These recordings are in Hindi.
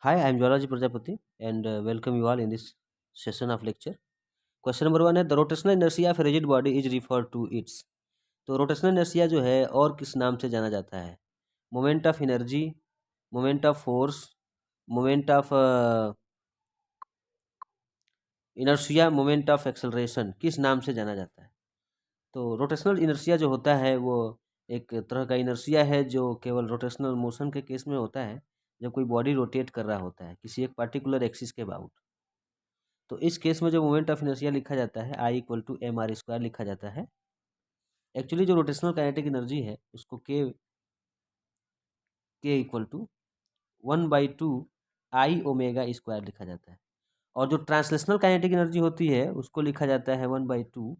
Hi, I am Jwalaji Prajapati and welcome you all in this session of lecture. Question number 1 है the rotational inertia of a rigid body is referred to its. तो रोटेशनल इनर्शिया जो है और किस नाम से जाना जाता है? Moment of energy, moment of force, moment of inertia, moment of acceleration, किस नाम से जाना जाता है? तो रोटेशनल इनर्शिया जो होता है वो एक तरह का इनर्शिया है जो केवल रोटेशनल मोशन के केस में होता है जब कोई बॉडी रोटेट कर रहा होता है किसी एक पार्टिकुलर एक्सिस के अबाउट। तो इस केस में जो मोमेंट ऑफ इनर्शिया लिखा जाता है I equal to M R square लिखा जाता है। एक्चुअली जो रोटेशनल काइनेटिक एनर्जी है उसको के equal to 1/2 I omega square लिखा जाता है और जो ट्रांसलेशनल काइनेटिक एनर्जी होती है उसको लिखा जाता है 1/2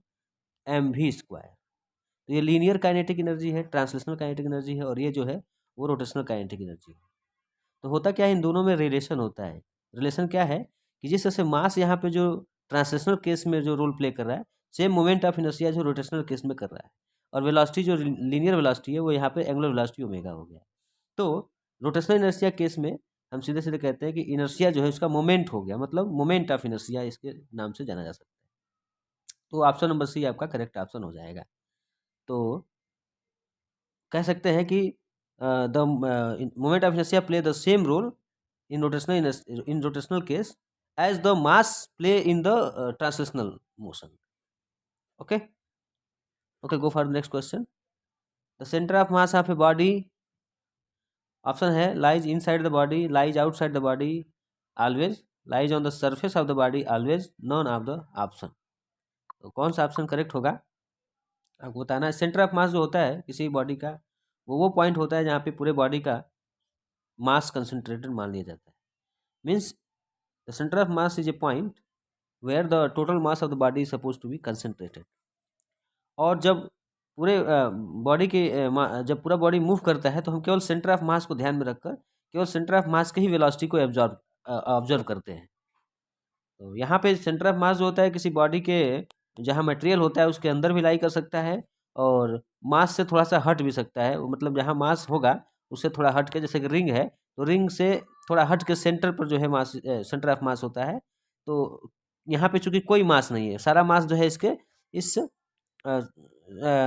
एम वी स्क्वायर। तो ये लीनियर काइनेटिक एनर्जी है, ट्रांसलेशनल काइनेटिक एनर्जी है और ये जो है वो रोटेशनल काइनेटिक एनर्जी है। तो होता क्या है, इन दोनों में रिलेशन होता है। रिलेशन क्या है कि जिस तरह से मास यहाँ पे जो ट्रांसलेशनल केस में जो रोल प्ले कर रहा है, सेम मोमेंट ऑफ इनर्शिया जो रोटेशनल केस में कर रहा है, और वेलोसिटी जो लीनियर वेलोसिटी है वो यहाँ पे एंगुलर वेलोसिटी ओमेगा हो गया। तो रोटेशनल इनर्शिया केस में हम सीधे सीधे कहते हैं कि इनर्शिया जो है उसका मोमेंट हो गया, मतलब मोमेंट ऑफ इनर्शिया इसके नाम से जाना जा सकता है। तो ऑप्शन नंबर सी आपका करेक्ट ऑप्शन हो जाएगा। तो कह सकते हैं कि the moment of inertia play the same role in rotational case as the mass play in the translational motion. Okay, go for the next question. The center of mass of a body, option है lies inside the body, lies outside the body, always, lies on the surface of the body, always, none of the option. तो कौन सा ऑप्शन करेक्ट होगा आपको बताना है। सेंटर ऑफ मास जो होता है किसी बॉडी का वो पॉइंट होता है जहाँ पे पूरे बॉडी का मास कंसंट्रेटेड मान लिया जाता है। Means the centre of mass is a point where the total mass of the body is supposed to be concentrated। और जब पूरे बॉडी के जब पूरा बॉडी मूव करता है तो हम केवल सेंटर ऑफ मास को ध्यान में रखकर केवल सेंटर ऑफ मास के ही वेलोसिटी को ऑब्जर्व करते हैं। तो यहाँ पे सेंटर ऑफ मास जो होता है किसी बॉडी के जहाँ मटेरियल होता है उसके अंदर भी लाई कर सकता है और मास से थोड़ा सा हट भी सकता है। मतलब जहाँ मास होगा उससे थोड़ा हट के, जैसे कि रिंग है तो रिंग से थोड़ा हट के सेंटर पर जो है मास, सेंटर ऑफ मास होता है। तो यहाँ पे चूंकि कोई मास नहीं है, सारा मास जो है इसके इस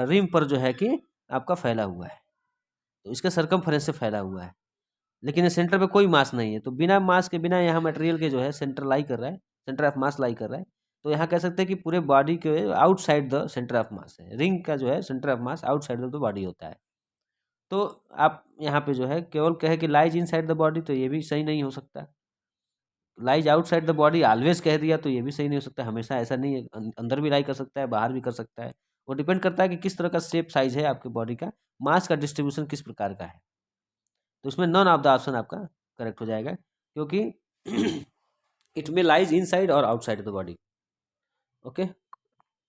रिम पर जो है कि आपका फैला हुआ है, तो इसके सरकमफ्रेंस से फैला हुआ है, लेकिन सेंटर पे कोई मास नहीं है। तो बिना मास के, बिना यहाँ मटेरियल के जो है सेंटर लाई कर रहा है, सेंटर ऑफ मास लाई कर रहा है। तो यहाँ कह सकते हैं कि पूरे बॉडी के आउटसाइड द सेंटर ऑफ मास है। रिंग का जो है centre of mass outside of the body होता है। तो आप यहाँ पे जो है केवल कहे कि lies in side the body, तो ये भी सही नहीं हो सकता। Lies outside the body always कह दिया तो ये भी सही नहीं हो सकता। हमेशा ऐसा नहीं है, अंदर भी लाई कर सकता है, बाहर भी कर सकता है। वो डिपेंड करता है कि किस तरह का शेप साइज है आपके बॉडी का, मास का डिस्ट्रीब्यूशन किस प्रकार का है। तो इसमें नन ऑफ द ऑप्शन आपका करेक्ट हो जाएगा, क्योंकि it may lies inside और outside the body. Okay,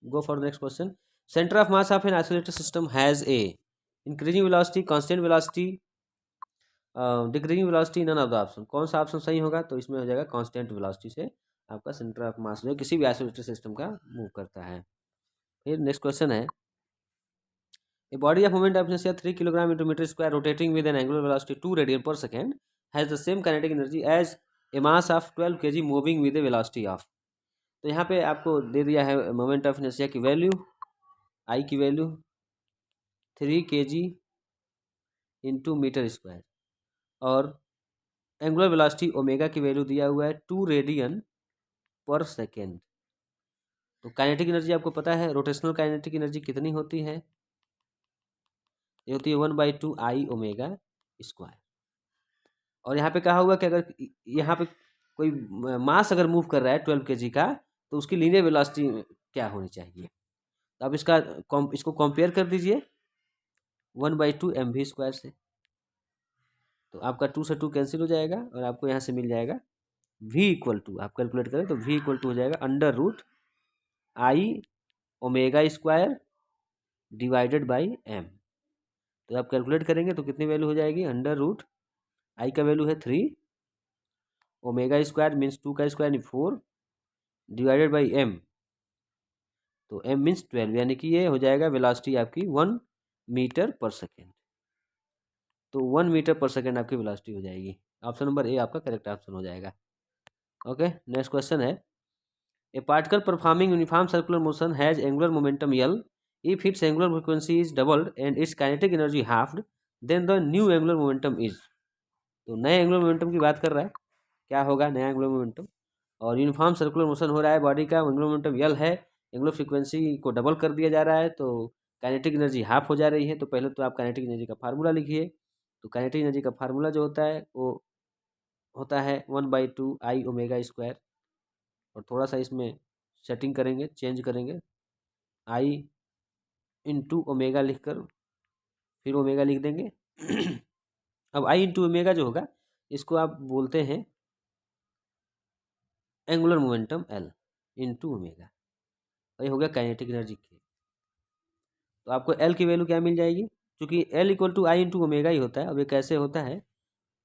go for the next question. Centre of mass of an isolated system has a increasing velocity, constant velocity, decreasing velocity, none of the option. कौन सा ऑप्शन सही होगा? तो इसमें हो जाएगा कांस्टेंट वेलोसिटी से आपका सेंटर ऑफ मास जो है किसी भी आइसोलेटेड सिस्टम का मूव करता है। फिर नेक्स्ट क्वेश्चन है, a body of moment of inertia 3 kilogram into metre square rotating with an angular velocity 2 radian per second has the same kinetic energy as a mass of 12 kg moving with a velocity of. तो यहाँ पे आपको दे दिया है मोमेंट ऑफ इनर्शिया की वैल्यू, आई की value 3 kg into metre square और एंगुलर वेलोसिटी ओमेगा की वैल्यू दिया हुआ है 2 रेडियन पर सेकेंड। तो काइनेटिक एनर्जी आपको पता है, रोटेशनल काइनेटिक एनर्जी कितनी होती है? ये होती है 1/2 आई ओमेगा स्क्वायर। और यहाँ पे कहा हुआ कि अगर यहाँ पे कोई मास अगर मूव कर रहा है 12 kg का, तो उसकी लीनियर वेलोसिटी क्या होनी चाहिए? तो आप इसको कंपेयर कर दीजिए 1/2 एम वी स्क्वायर से। तो आपका 2 से 2 कैंसिल हो जाएगा और आपको यहाँ से मिल जाएगा v इक्वल टू, आप कैलकुलेट करें तो v इक्वल टू हो जाएगा under root I omega square divided by M. तो आप कैलकुलेट करेंगे तो कितनी वैल्यू हो जाएगी? अंडर रूट आई का वैल्यू है 3, ओमेगा स्क्वायर मीन्स 2 का स्क्वायर 4 डिवाइडेड बाई एम, तो एम मीन्स 12, यानी कि ये हो जाएगा वेलोसिटी आपकी 1 मीटर पर सेकेंड। तो 1 मीटर पर सेकेंड आपकी वेलोसिटी हो जाएगी। ऑप्शन नंबर ए आपका करेक्ट ऑप्शन हो जाएगा। ओके, नेक्स्ट क्वेश्चन है, a particle performing uniform circular motion has angular momentum L, if its angular frequency is doubled and its kinetic energy halved, then the new angular momentum is. तो नए एंगुलर मोमेंटम की बात कर रहा है, क्या होगा नया एंगुलर मोमेंटम। और यूनिफॉर्म सर्कुलर मोशन हो रहा है बॉडी का, एंगुलर मोमेंटम यल है, एंगुलर फ्रीक्वेंसी को डबल कर दिया जा रहा है, तो काइनेटिक एनर्जी हाफ हो जा रही है। तो पहले तो आप काइनेटिक एनर्जी का फार्मूला लिखिए। तो काइनेटिक एनर्जी का फार्मूला जो होता है वो होता है 1/2 I ओमेगा स्क्वायर। और थोड़ा सा इसमें सेटिंग करेंगे, चेंज करेंगे, आई इंटू ओमेगा लिखकर फिर ओमेगा लिख देंगे। अब आई इंटू ओमेगा जो होगा इसको आप बोलते हैं angular momentum L into omega. ये हो गया काइनेटिक एनर्जी की। तो आपको एल की वैल्यू क्या मिल जाएगी, क्योंकि L equal to I into omega ही होता है। अब ये कैसे होता है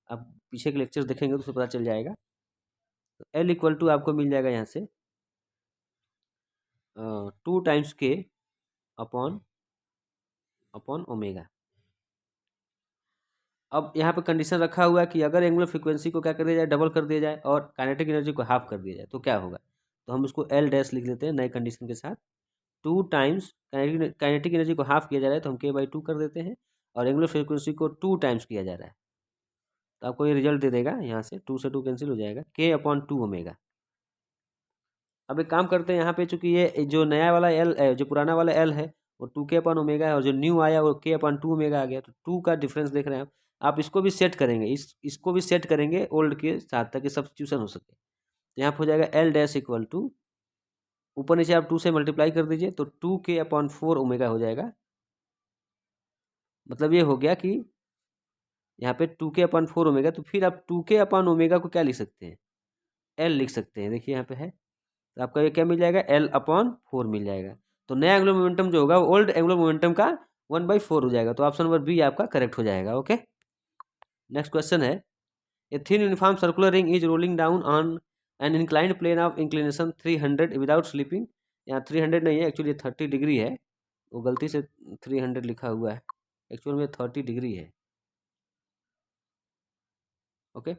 आप पीछे के लेक्चर देखेंगे तो उससे पता चल जाएगा। तो एल इक्वल टू आपको मिल जाएगा यहाँ से 2 टाइम्स के अपॉन अपॉन ओमेगा। अब यहाँ पे कंडीशन रखा हुआ है कि अगर एंगुलर फ्रीक्वेंसी को क्या कर दिया जाए, डबल कर दिया जाए और काइनेटिक एनर्जी को हाफ कर दिया जाए तो क्या होगा। तो हम इसको एल डैश लिख लेते हैं नए कंडीशन के साथ। 2 टाइम्स काइनेटिक एनर्जी को हाफ किया जा रहा है तो हम k/2 कर देते हैं, और एंगुलर फ्रीक्वेंसी को 2 टाइम्स किया जा रहा है तो आपको ये रिजल्ट दे देगा। यहाँ से 2 से 2 कैंसिल हो जाएगा, k/2 ओमेगा। अब एक काम करते हैं, यहाँ पे चूंकि ये जो नया वाला एल जो पुराना वाला एल है वो 2k/ओमेगा है, और जो न्यू आया वो k/2 ओमेगा आ गया। तो 2 का डिफरेंस देख रहे हैं आप इसको भी सेट करेंगे, इसको भी सेट करेंगे ओल्ड के साथ ताकि सब्स्टिट्यूशन हो सके। तो यहाँ पर हो जाएगा एल डैश इक्वल टू, ऊपर नीचे आप 2 से मल्टीप्लाई कर दीजिए तो 2k/4 ओमेगा हो जाएगा। मतलब ये हो गया कि यहाँ पे 2k/4 ओमेगा। तो फिर आप 2k/ओमेगा को क्या लिख सकते हैं, एल लिख सकते हैं। देखिए यहाँ पे है, तो आपका ये क्या मिल जाएगा, L/4 मिल जाएगा। तो नया एंगुलर मोमेंटम जो होगा वो ओल्ड एंगुलर मोमेंटम का 1/4 हो जाएगा। तो ऑप्शन नंबर बी आपका करेक्ट हो जाएगा। ओके, नेक्स्ट क्वेश्चन है, a thin uniform circular ring is rolling down on an inclined plane of inclination 300 without slipping. यहाँ 300 नहीं है, एक्चुअली 30 डिग्री है, वो गलती से 300 लिखा हुआ है, एक्चुअल में 30 डिग्री है। Okay,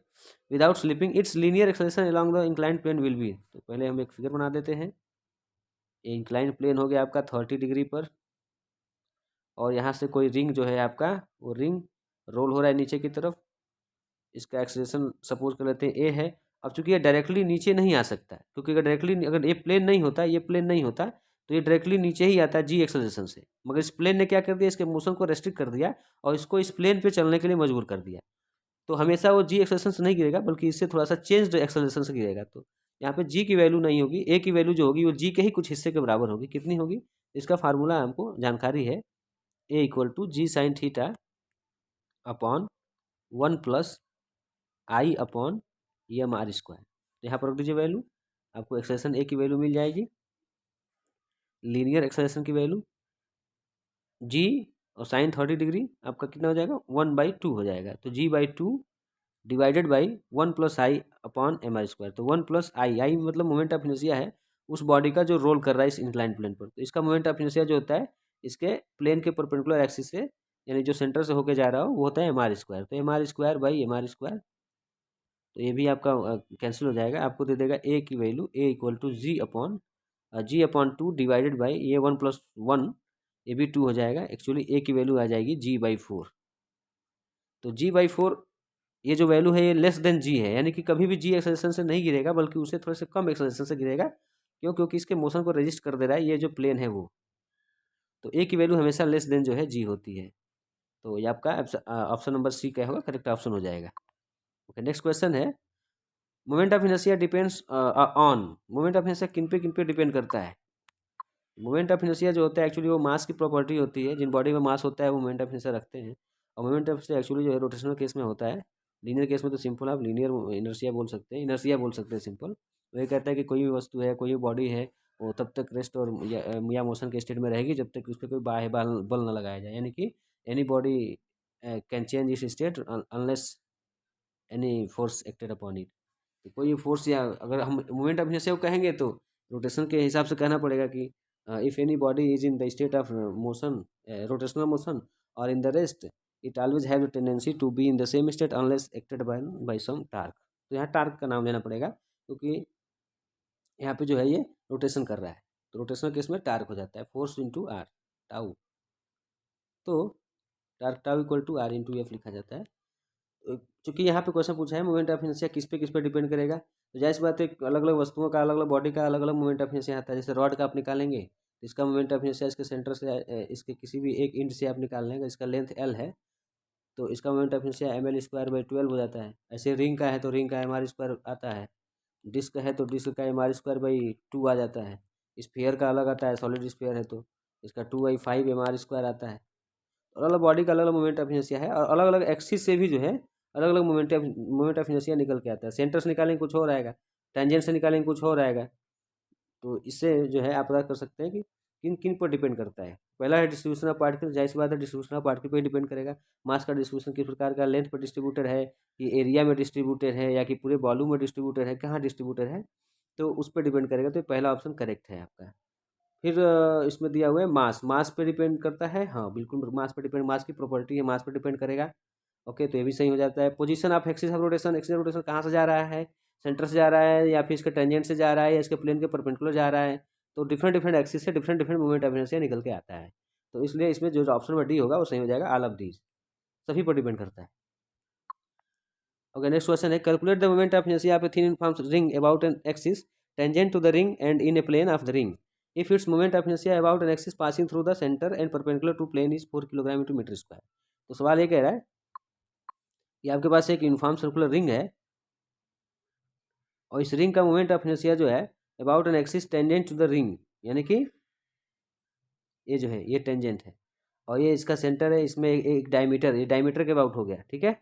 without slipping its linear acceleration along the inclined plane will be. तो पहले हम एक फिगर बना देते हैं। ये इंक्लाइंड प्लेन हो गया आपका 30 डिग्री पर, और यहाँ से कोई रिंग जो है आपका वो रिंग रोल हो रहा है नीचे की तरफ। इसका एक्सेलरेशन सपोज कर लेते हैं ए है। अब चूंकि ये डायरेक्टली नीचे नहीं आ सकता है, क्योंकि अगर डायरेक्टली अगर ये प्लेन नहीं होता, ये प्लेन नहीं होता तो ये डायरेक्टली नीचे ही आता है जी एक्सेलरेशन से। मगर इस प्लेन ने क्या कर दिया, इसके मोशन को रेस्ट्रिक्ट कर दिया और इसको इस प्लेन पे चलने के लिए मजबूर कर दिया। तो हमेशा वो जी एक्सेलरेशन से नहीं गिरेगा, बल्कि इससे थोड़ा सा चेंज्ड एक्सेलरेशन से गिरेगा। तो यहाँ पे जी की वैल्यू नहीं होगी, ए की वैल्यू जो होगी वो जी के ही कुछ हिस्से के बराबर होगी। कितनी होगी, इसका फार्मूला हमको जानकारी है, a equal to g sine theta upon 1+I/EMR²। यहाँ पर रख दीजिए वैल्यू, आपको एक्सेलरेशन ए की वैल्यू मिल जाएगी, लीनियर एक्सेलरेशन की वैल्यू जी, और साइन 30 डिग्री आपका कितना हो जाएगा, 1/2 हो जाएगा। तो g/2 डिवाइडेड बाई 1+I/mr²। तो 1+I मतलब मोमेंट ऑफ इनर्शिया है उस बॉडी का जो रोल कर रहा है इस इंक्लाइंड प्लेन पर। तो इसका मोमेंट ऑफ इनर्शिया जो होता है इसके प्लेन के परपेंडिकुलर एक्सिस से, यानी जो सेंटर से होके जा रहा हो वो होता है mr²। तो mr²/mr², तो ये भी आपका कैंसिल हो जाएगा। आपको दे देगा ए की value, A equal to G/2 divided by ये 1+1, ये भी 2 हो जाएगा। एक्चुअली ए की वैल्यू आ जाएगी G/4। तो G/4 ये जो वैल्यू है ये लेस देन जी है, यानी कि कभी भी जी एक्सेलरेशन से नहीं गिरेगा, बल्कि उसे थोड़े से कम एक्सेलरेशन से गिरेगा। क्यों, क्योंकि इसके मोशन को रेजिस्ट कर दे रहा है ये जो प्लेन है वो। तो ए की वैल्यू हमेशा लेस देन जो है जी होती है। तो ये आपका ऑप्शन नंबर सी क्या होगा, करेक्ट ऑप्शन हो जाएगा। ओके, नेक्स्ट क्वेश्चन है, moment of inertia depends on, moment of inertia किन पे डिपेंड करता है। मोमेंट ऑफ इनर्शिया जो होता है एक्चुअली वो मास की प्रॉपर्टी होती है। जिन बॉडी में मास होता है वो मोमेंट ऑफ इनर्शिया रखते हैं। और मोमेंट ऑफ इनर्शिया एक्चुअली जो है रोटेशनल केस में होता है, लीनियर केस में तो सिंपल आप लीनियर इनर्शिया बोल सकते हैं, इनर्शिया बोल सकते हैं सिंपल। वो ये कहता है कि कोई भी वस्तु है, कोई भी बॉडी है, वो तब तक रेस्ट और या मोशन के स्टेट में रहेगी जब तक उस पर कोई बाह्य बल न लगाया जाए। यानी कि एनी बॉडी कैन चेंज इस state unless any force acted upon it. तो कोई फोर्स, या अगर हम मोमेंट ऑफ इनर्शिया को कहेंगे तो रोटेशन के हिसाब से कहना पड़ेगा कि if any body is in the state of motion, rotational motion, और in the rest, it always have the tendency to be in the same state unless acted by some torque. तो यहाँ टार्क का नाम लेना पड़ेगा, क्योंकि यहाँ पे जो है ये रोटेशन कर रहा है, तो रोटेशनल केस में टार्क हो जाता है फोर्स इंटू आर, टाउ। तो torque tau equal to R into F लिखा जाता है। चूंकि यहाँ पे क्वेश्चन पूछा है मोमेंट ऑफ इनर्शिया किस पे डिपेंड करेगा, तो जाहिर सी बात है अलग अलग वस्तुओं का, अलग अलग बॉडी का अलग अलग मोमेंट ऑफ इनर्शिया आता है। जैसे रॉड का आप निकालेंगे तो इसका मोमेंट ऑफ इनर्शिया इसके सेंटर से इसके किसी भी एक इंड से आप निकाल लेंगे, इसका लेंथ एल है तो इसका moment of inertia M L square by 12 हो जाता है। ऐसे रिंग का है तो रिंग का एम आर स्क्वायर आता है, डिस्क है तो डिस्क का एम आर स्क्वायर बाई 2 आ जाता है। स्फीयर का अलग आता है, सॉलिड स्फीयर है तो इसका 2/5 एम आर स्क्वायर आता है। अलग अलग बॉडी का अलग अलग मोमेंट ऑफ इनर्शिया है, और अलग अलग एक्सिस से भी जो है अलग अलग मोमेंट ऑफ इनर्शिया निकल के आता है। सेंटर से निकालेंगे कुछ और आएगा, टेंजेंट से निकालेंगे कुछ और आएगा। तो इससे जो है आप पता कर सकते हैं कि किन किन पर डिपेंड करता है। पहला है डिस्ट्रीब्यूशन ऑफ पार्टिकल, जाहिर सी बात है डिस्ट्रीब्यूशन ऑफ पार्टिकल पर डिपेंड करेगा। मास का डिस्ट्रीब्यूशन किस प्रकार का, लेंथ पर डिस्ट्रीब्यूटेड है कि एरिया में डिस्ट्रीब्यूटेड है या कि पूरे वॉल्यूम में डिस्ट्रीब्यूटेड है, कहाँ डिस्ट्रीब्यूटेड है, तो उस पर डिपेंड करेगा। तो पहला ऑप्शन करेक्ट है आपका। फिर इसमें दिया हुआ है मास, मास पे डिपेंड करता है, हाँ बिल्कुल मास पे डिपेंड, मास की प्रॉपर्टी है, मास पे डिपेंड करेगा। ओके, तो ये भी सही हो जाता है। Position of axis of rotation, axis of rotation कहाँ से जा रहा है, सेंटर से जा रहा है या फिर इसके टेंजेंट से जा रहा है या इसके प्लेन के परपेंडिकुलर जा रहा है। तो डिफरेंट डिफरेंट एक्सिस से different different movement of inertia निकल के आता है। तो इसलिए इसमें जो ऑप्शन नंबर डी होगा वो सही हो जाएगा, ऑल ऑफ दीज, सभी पर डिपेंड करता है। ओके, नेक्स्ट क्वेश्चन है calculate the moment of inertia of a thin uniform ring about an axis tangent to the ring and in a plane of the ring if its moment of inertia about an axis passing through the center and perpendicular to plane is 4 kilogram into metre square. तो सवाल ये कह रहा है कि आपके पास एक यूनिफॉर्म सर्कुलर रिंग है और इस रिंग का मोमेंट ऑफ इनर्शिया जो है about an axis tangent to the ring, यानी कि ये जो है ये टेंजेंट है और ये इसका सेंटर है, इसमें एक डायमीटर, ये डायमीटर के अबाउट हो गया, ठीक है।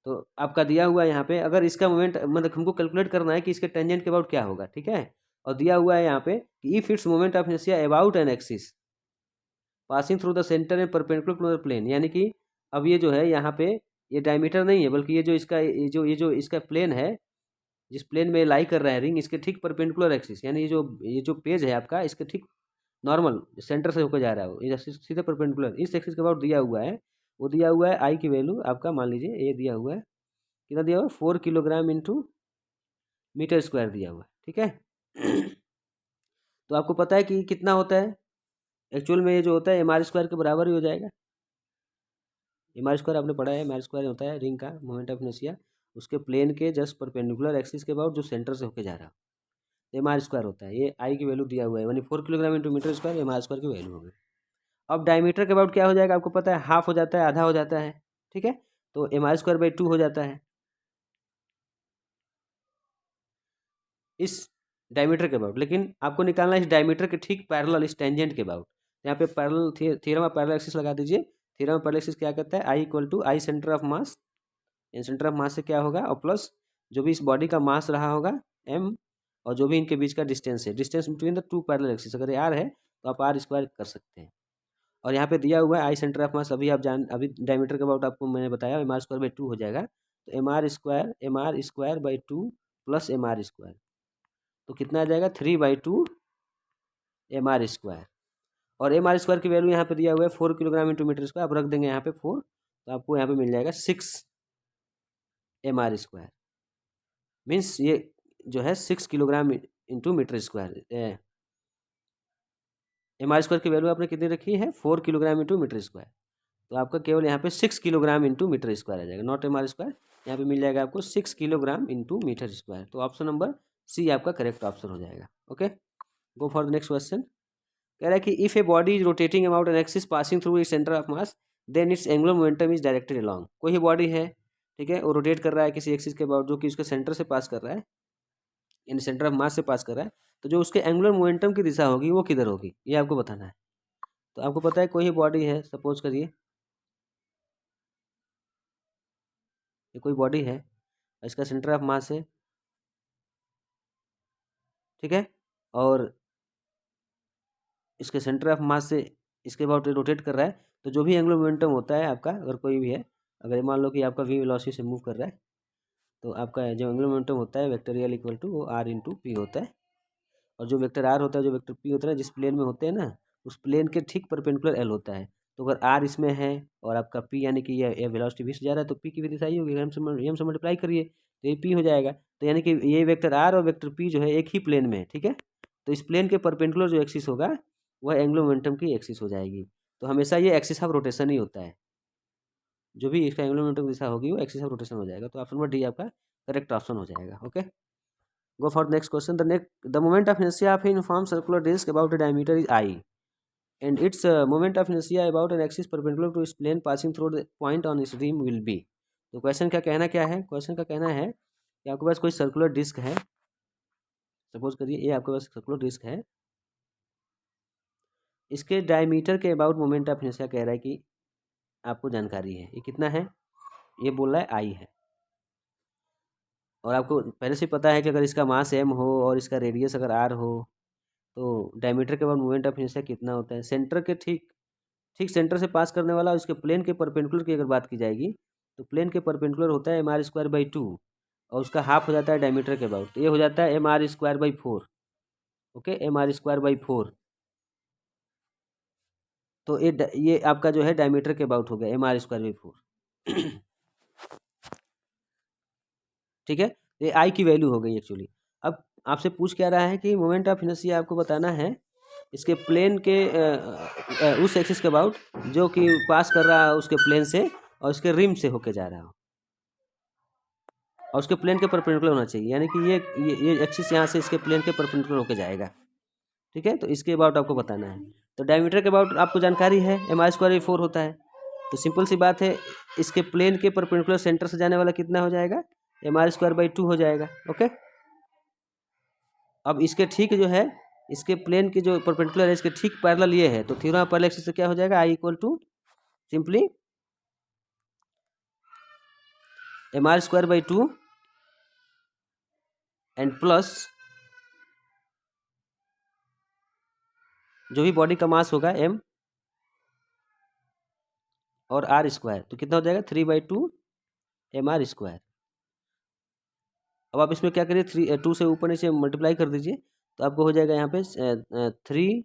तो आपका दिया हुआ है यहाँ पे, अगर इसका मोमेंट मतलब हमको कैलकुलेट करना है कि इसके टेंजेंट के अबाउट क्या होगा, ठीक है। और दिया हुआ है यहाँ पे कि if its moment of inertia about an axis passing through the centre and perpendicular to the plane, यानी कि अब ये जो है यहाँ पे ये डायमीटर नहीं है बल्कि ये जो इसका ये जो इसका प्लेन है, जिस प्लेन में लाई कर रहा है रिंग, इसके ठीक परपेंडिकुलर एक्सिस, यानी ये जो पेज है आपका इसके ठीक नॉर्मल सेंटर से होकर जा रहा है वो, ये सीधे परपेंडिकुलर इस एक्सिस के अबाउट दिया हुआ है। वो दिया हुआ है आई की वैल्यू आपका, मान लीजिए ये दिया हुआ है कितना दिया हुआ है, 4 किलोग्राम इंटू मीटर स्क्वायर दिया हुआ है, ठीक है। तो आपको पता है कि कितना होता है एक्चुअल में, ये जो होता है एम आर स्क्वायर के बराबर ही हो जाएगा। एम आर स्क्वायर आपने पढ़ा है, एम आर स्क्वायर होता है रिंग का मोमेंट ऑफ इनर्शिया उसके प्लेन के जस्ट परपेंडिकुलर एक्सिस के अबाउट जो सेंटर से होकर जा रहा है, एम आर स्क्वायर होता है। ये आई की वैल्यू दिया हुआ है, यानी 4 kilogram into metre square M R square की वैल्यू होगी। अब डायमीटर के अबाउट क्या हो जाएगा आपको पता है, हाफ हो जाता है, आधा हो जाता है, ठीक है। तो एम आर स्क्वायर बाई 2 हो जाता है इस डायमीटर के अबाउट, लेकिन आपको निकालना है इस डायमीटर के ठीक पैरेलल इस टेंजेंट के अबाउट। यहाँ पे parallel theorem of parallel axis लगा दीजिए। थ्योरम ऑफ पैरेलल एक्सिस क्या कहता है, I equal to I centre of mass, इन सेंटर ऑफ मास से क्या होगा और प्लस जो भी इस बॉडी का मास रहा होगा एम, और जो भी इनके बीच का डिस्टेंस है, distance between the two parallel axis, अगर ये आर है तो आप आर स्क्वायर कर सकते हैं। और यहाँ पे दिया हुआ है आई सेंटर ऑफ मास, अभी डायमीटर के अबाउट आपको मैंने बताया एम आर स्क्वायर बाई 2 हो जाएगा। तो M R square by 2 plus M R square, तो कितना आ जाएगा 3/2 एम आर स्क्वायर। और एम आर स्क्वायर की वैल्यू यहाँ पे दिया हुआ है 4 किलोग्राम इंटू मीटर स्क्वायर, आप रख देंगे यहाँ पे 4, तो आपको यहाँ पे मिल जाएगा 6 एम आर स्क्वायर, मीन्स ये जो है 6 kilogram into metre square. M R square की वैल्यू आपने कितनी रखी है 4 किलोग्राम इंटू मीटर स्क्वायर, तो आपका केवल यहाँ पे 6 किलोग्राम इंटू मीटर स्क्वायर आ जाएगा, नॉट एम आर स्क्वायर। यहाँ पे मिल जाएगा आपको 6 किलोग्राम इंटू मीटर स्क्वायर। तो ऑप्शन नंबर सी आपका करेक्ट ऑप्शन हो जाएगा। Okay, go for the next question. कह रहा है कि if a body is rotating about an axis passing through its centre of mass then its angular momentum is directed along. कोई बॉडी है, ठीक है, वो रोटेट कर रहा है किसी एक्सिस के अबाउट जो कि उसके सेंटर से पास कर रहा है, यानी सेंटर ऑफ मास से पास कर रहा है, तो जो उसके एंगुलर मोमेंटम की दिशा होगी वो किधर होगी ये आपको बताना है। तो आपको पता है कोई बॉडी है, सपोज करिए ये कोई बॉडी है, इसका सेंटर ऑफ मास है, ठीक है, और इसके सेंटर ऑफ मास से इसके अबाउट रोटेट कर रहा है, तो जो भी एंगुलर मोमेंटम होता है आपका, अगर कोई भी है, अगर मान लो कि आपका वी वेलोसिटी से मूव कर रहा है, तो आपका जो एंगुलर मोमेंटम होता है वेक्टोरियल इक्वल टू वो आर इंटू पी होता है। और जो वेक्टर आर होता है, जो वेक्टर पी होता है, जिस प्लेन में होते हैं ना, उस प्लेन के ठीक परपेंडिकुलर एल होता है। तो अगर आर इसमें है और आपका पी यानी कि ये वेलोसिटी वी से जा रहा है तो पी की भी दिशा ही होगी, एम से मल्टीप्लाई करिए तो ये पी हो जाएगा। तो यानी कि ये वेक्टर आर और वेक्टर पी जो है एक ही प्लेन में है, ठीक है। तो इस प्लेन के परपेंडिकुलर जो एक्सिस होगा वह एंगुलर मोमेंटम की एक्सिस हो जाएगी। तो हमेशा ये एक्सिस ऑफ रोटेशन ही होता है, जो भी इसका एंगुलर मोमेंटम दिशा होगी वो एक्सिस ऑफ रोटेशन हो जाएगा। तो ऑप्शन नंबर डी आपका करेक्ट ऑप्शन हो जाएगा। Okay, go for next question. The moment of inertia of uniform circular disc about the diameter is I and its moment of inertia about an axis perpendicular to its plane passing through the point on its rim will be। तो क्वेश्चन का कहना क्या है? क्वेश्चन का कहना है कि आपके पास कोई सर्कुलर डिस्क है, सपोज करिए ये आपके पास सर्कुलर डिस्क है, इसके डायमीटर के अबाउट मोमेंट ऑफ इनर्शिया कह रहा है कि आपको जानकारी है। ये कितना है? ये बोल रहा है आई है, और आपको पहले से पता है कि अगर इसका मास एम हो और इसका रेडियस अगर आर हो तो डायमीटर के बाद मोमेंट ऑफ इनर्शिया कितना होता है। सेंटर के ठीक सेंटर से पास करने वाला उसके प्लेन के परपेंडिकुलर की अगर बात की जाएगी तो प्लेन के परपेंडिकुलर होता है mr²/2 और उसका हाफ हो जाता है डायमीटर के अबाउट, तो ये हो जाता है mr²/4। Okay, mr²/4। तो ये आपका जो है डायमीटर के अबाउट हो गया mr²/4। ठीक है, ये आई की वैल्यू हो गई एक्चुअली। अब आपसे पूछ क्या रहा है कि मोमेंट ऑफ इनर्शिया आपको बताना है इसके प्लेन के उस एक्सिस के अबाउट जो कि पास कर रहा है उसके प्लेन से और उसके रिम से होके जा रहा हो और उसके प्लेन के परपेंडिकुलर होना चाहिए, यानी कि ये एक्सिस यहाँ से इसके प्लेन के परपेंडिकुलर होके जाएगा। ठीक है, तो इसके अबाउट आपको बताना है। तो डायमीटर के अबाउट आपको जानकारी है mr²/4 होता है, तो सिंपल सी बात है इसके प्लेन के परपेंडिकुलर सेंटर से जाने वाला कितना हो जाएगा? mr²/2 हो जाएगा। ओके, अब इसके ठीक जो है इसके प्लेन के जो परपेंडिकुलर है इसके ठीक पैरेलल ये है, तो थ्योरम ऑफ पैरेलल एक्सिस से क्या हो जाएगा? I = simply mr²/2 and plus जो भी बॉडी का मास होगा m और r², तो कितना हो जाएगा? 3/2 mr²। अब आप इसमें क्या करिए 2 से ऊपर नीचे मल्टीप्लाई कर दीजिए तो आपको हो जाएगा यहाँ पे 3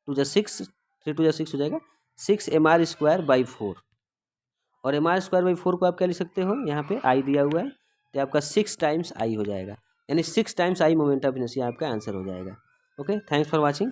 2 × 6 हो जाएगा 6 mr²/4। और mr²/4 को आप क्या लिख सकते हो? यहाँ पे आई दिया हुआ है तो आपका 6 टाइम्स आई हो जाएगा, यानी 6 times I moment of inertia आपका आंसर हो जाएगा। Okay, thanks for watching.